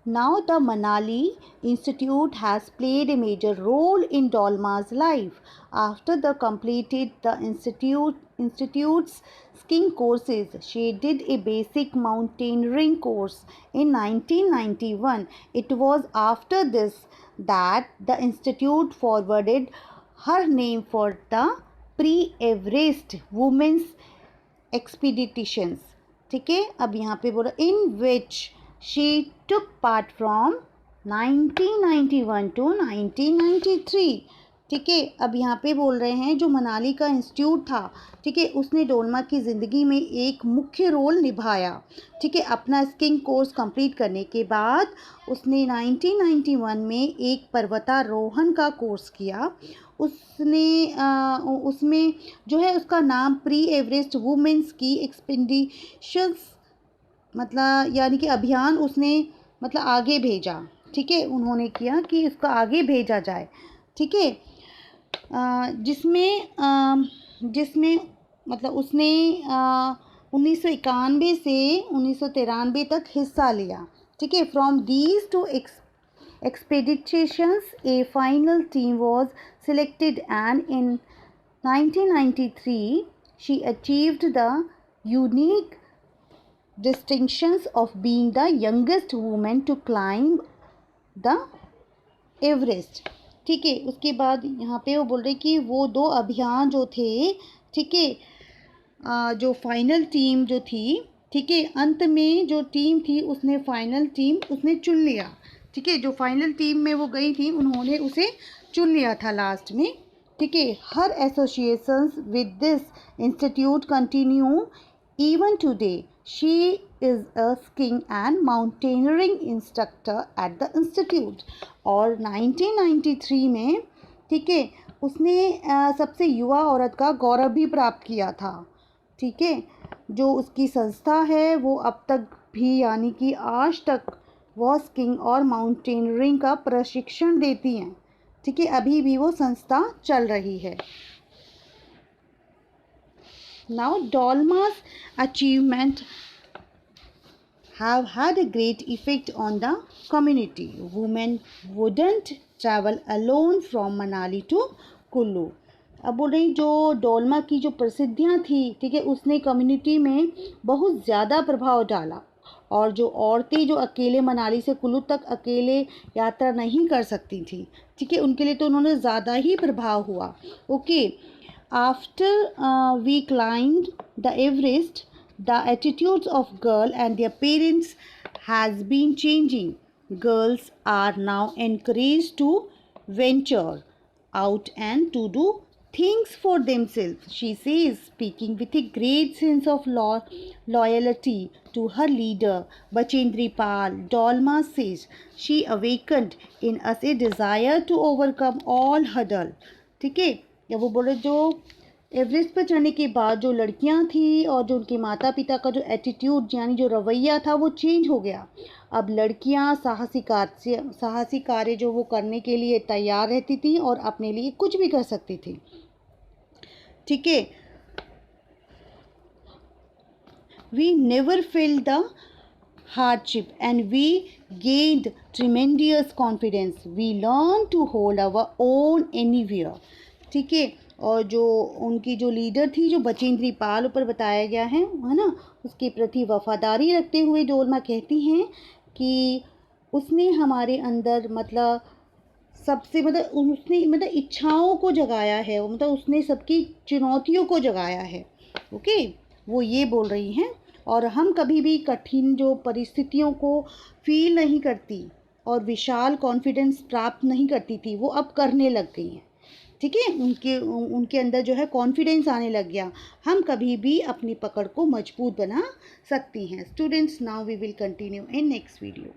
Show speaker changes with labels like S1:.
S1: Now the Manali Institute has played a major role in Dolma's life. After the completed the institute's skiing courses, she did a basic mountaineering course in 1991. It was after this that the institute forwarded her name for the pre-Everest Women's Expeditions. ठीक है, अब यहाँ पे बोला in which she took part from 1991 to 1993. ठीक है, अब यहाँ पे बोल रहे हैं जो मनाली का इंस्टीट्यूट था, ठीक है, उसने डोलमा की ज़िंदगी में एक मुख्य रोल निभाया. ठीक है, अपना स्कीइंग कोर्स कंप्लीट करने के बाद उसने 1991 में एक पर्वतारोहण का कोर्स किया. उसमें जो है उसका नाम प्री एवरेस्ट वुमेन्स की एक्सपेडिशंस मतलब यानी कि अभियान उसने मतलब आगे भेजा. ठीक है, उन्होंने किया कि उसका आगे भेजा जाए. ठीक है, जिसमें मतलब उसने 1991 से 1993 तक हिस्सा लिया. ठीक है, from these two expeditions a final team was selected and in 1993 she achieved the unique distinctions of being the youngest woman to climb the Everest. ठीक है, उसके बाद यहाँ पे वो बोल रहे कि वो 2 अभियान जो थे, ठीक है, जो फाइनल टीम जो थी, ठीक है, अंत में जो टीम थी उसने फाइनल टीम उसने चुन लिया. ठीक है, जो फाइनल टीम में वो गई थी उन्होंने उसे चुन लिया था लास्ट में. ठीक है, her associations with this institute continue even today. She is a skiing and mountaineering instructor at the institute. और 1993 में, ठीक है, उसने सबसे युवा औरत का गौरव भी प्राप्त किया था. ठीक है, जो उसकी संस्था है वो अब तक भी यानी कि आज तक वो स्कीइंग और माउंटेनियरिंग का प्रशिक्षण देती हैं. ठीक है, अभी भी वो संस्था चल रही है. नाउ डोलमा's achievement have had a great effect on the community. Women wouldn't travel alone from Manali to Kullu. अब बोल रही जो डोलमा की जो प्रसिद्धियाँ थी, ठीक है, उसने कम्युनिटी में बहुत ज़्यादा प्रभाव डाला. और जो औरतें जो अकेले मनाली से कुल्लू तक अकेले यात्रा नहीं कर सकती थी, ठीक है, उनके लिए तो उन्होंने ज़्यादा ही प्रभाव हुआ. Okay, after we climbed the Everest the attitudes of girl and their parents has been changing. Girls are now encouraged to venture out and to do things for themselves, she says, speaking with a great sense of loyalty to her leader Bachendri Pal. Dolma says she awakened in us a desire to overcome all hurdle. ठीक है, या वो बोले जो Everest पर चढ़ने के बाद जो लड़कियां थी और जो उनके माता पिता का जो एटीट्यूड यानी जो रवैया था वो चेंज हो गया. अब लड़कियां साहसी कार्य जो वो करने के लिए तैयार रहती थी और अपने लिए कुछ भी कर सकती थी. ठीक है, we never failed the hardship and we gained tremendous confidence. We learned to hold our own anywhere. ठीक है, और जो उनकी जो लीडर थी जो बचेंद्री पाल ऊपर बताया गया है ना, उसके प्रति वफादारी रखते हुए डोलमा कहती हैं कि उसने हमारे अंदर मतलब सबसे मतलब उसने मतलब इच्छाओं को जगाया है, मतलब उसने सबकी चुनौतियों को जगाया है. ओके, वो ये बोल रही हैं. और हम कभी भी कठिन जो परिस्थितियों को फील नहीं करती और विशाल कॉन्फिडेंस प्राप्त नहीं करती थी, वो अब करने लग गई हैं. ठीक है, उनके अंदर जो है कॉन्फिडेंस आने लग गया. हम कभी भी अपनी पकड़ को मजबूत बना सकती हैं. Students, now we will continue in next video.